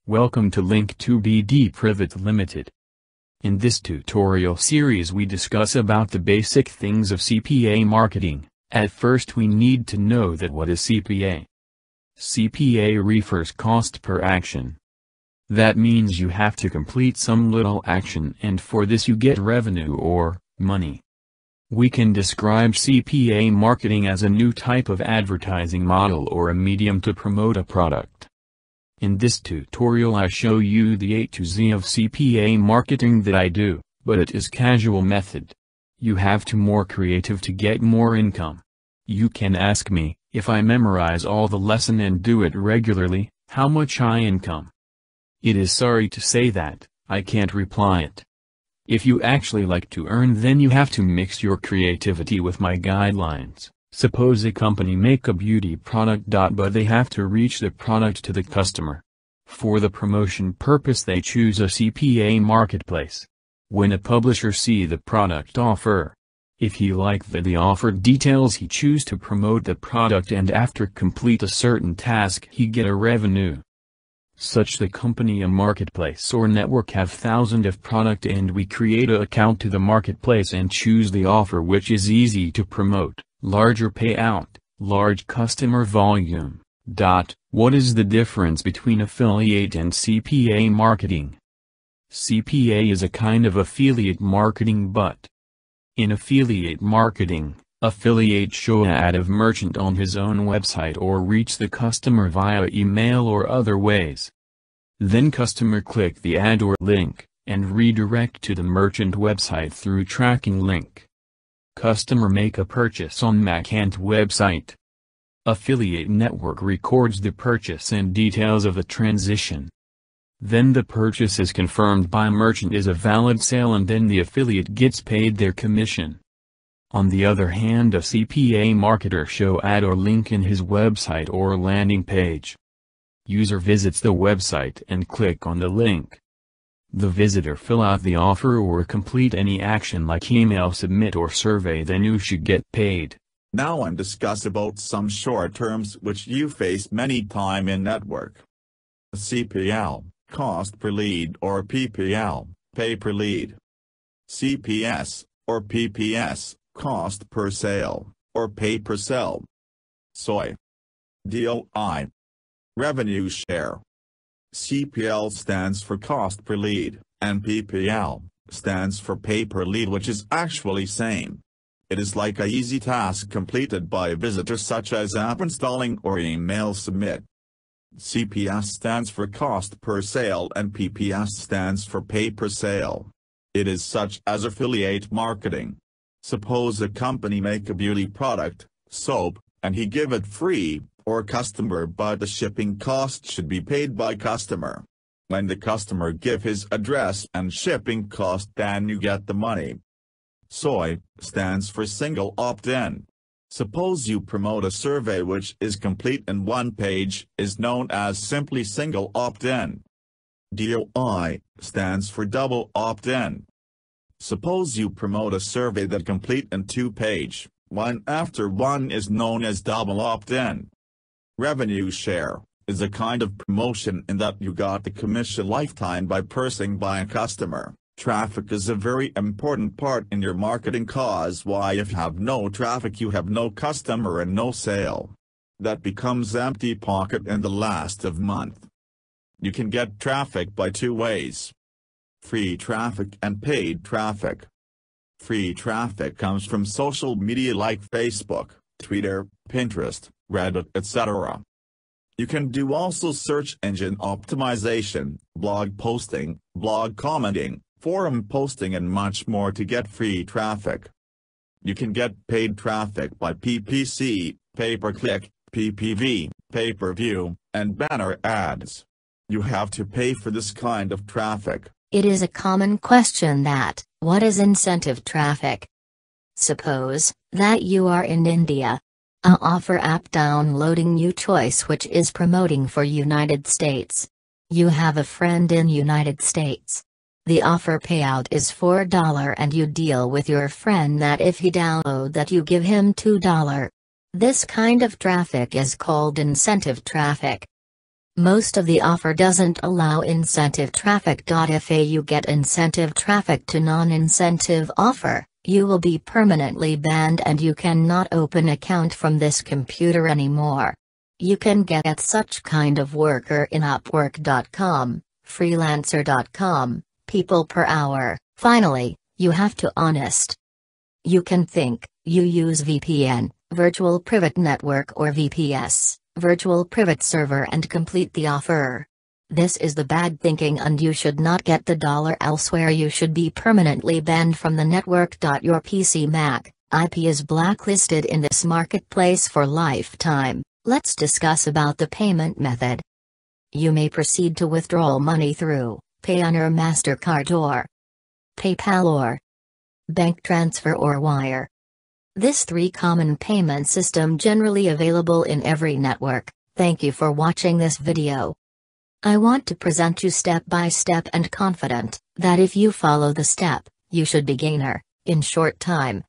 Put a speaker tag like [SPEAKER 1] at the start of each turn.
[SPEAKER 1] Welcome to Link2BD Private Limited. In this tutorial series we discuss about the basic things of CPA marketing. At first we need to know that what is CPA. CPA refers cost per action. That means you have to complete some little action and for this you get revenue or money. We can describe CPA marketing as a new type of advertising model or a medium to promote a product. In this tutorial I show you the A to Z of CPA marketing that I do, but it is casual method. You have to more creative to get more income. You can ask me, if I memorize all the lesson and do it regularly, how much I income? It is sorry to say that, I can't reply it. If you actually like to earn then you have to mix your creativity with my guidelines. Suppose a company make a beauty product, but they have to reach the product to the customer. For the promotion purpose they choose a CPA Marketplace. When a publisher see the product offer, if he like the offered details he choose to promote the product and after complete a certain task he get a revenue. Such the company a marketplace or network have thousands of product and we create a account to the marketplace and choose the offer which is easy to promote. Larger payout, large customer volume. What is the difference between affiliate and CPA marketing? CPA is a kind of affiliate marketing but in affiliate marketing, affiliate show an ad of merchant on his own website or reach the customer via email or other ways. Then customer click the ad or link, and redirect to the merchant website through tracking link. Customer make a purchase on merchant website. Affiliate network records the purchase and details of the transition. Then the purchase is confirmed by merchant is a valid sale and then the affiliate gets paid their commission. On the other hand a CPA marketer show ad or link in his website or landing page. User visits the website and click on the link. The visitor fill out the offer or complete any action like email submit or survey then you should get paid.
[SPEAKER 2] Now I'm discuss about some short terms which you face many time in network. CPL, cost per lead or PPL, pay per lead. CPS, or PPS, cost per sale, or pay per sale. SOI. DOI. Revenue share. CPL stands for cost per lead, and PPL stands for pay per lead which is actually same. It is like a easy task completed by a visitor such as app installing or email submit. CPS stands for cost per sale and PPS stands for pay per sale. It is such as affiliate marketing. Suppose a company make a beauty product, soap, and he give it free, or customer but the shipping cost should be paid by customer. When the customer give his address and shipping cost then you get the money. SOI stands for single opt-in. Suppose you promote a survey which is complete in one page is known as simply single opt-in. DOI stands for double opt-in. Suppose you promote a survey that complete in 2 page, one after one is known as double opt-in. Revenue share is a kind of promotion in that you got the commission lifetime by purchasing by a customer. Traffic is a very important part in your marketing cause why if you have no traffic you have no customer and no sale. That becomes empty pocket in the last of month. You can get traffic by 2 ways. Free traffic and paid traffic. Free traffic comes from social media like Facebook, Twitter, Pinterest, Reddit, etc. You can do also search engine optimization, blog posting, blog commenting, forum posting and much more to get free traffic. You can get paid traffic by PPC, pay-per-click, PPV, pay-per-view, and banner ads. You have to pay for this kind of traffic.
[SPEAKER 3] It is a common question that, what is incentive traffic? Suppose that you are in India. A offer app downloading chooce which is promoting for United States. You have a friend in United States. The offer payout is $4 and you deal with your friend that if he download that you give him $2. This kind of traffic is called incentive traffic. Most of the offer doesn't allow incentive traffic. If you get incentive traffic to non-incentive offer, you will be permanently banned and you cannot open account from this computer anymore. You can get such kind of worker in Upwork.com, freelancer.com, people per hour. Finally, you have to honest. You can think, you use VPN, Virtual Private Network or VPS, Virtual Private Server and complete the offer. This is the bad thinking and you should not get the dollar elsewhere. You should be permanently banned from the network. Your PC Mac IP is blacklisted in this marketplace for lifetime. Let's discuss about the payment method. You may proceed to withdraw money through Payout or MasterCard or PayPal or bank transfer or wire. This three common payment system generally available in every network. Thank you for watching this video. I want to present you step by step and confident that if you follow the step, you should be gainer in short time.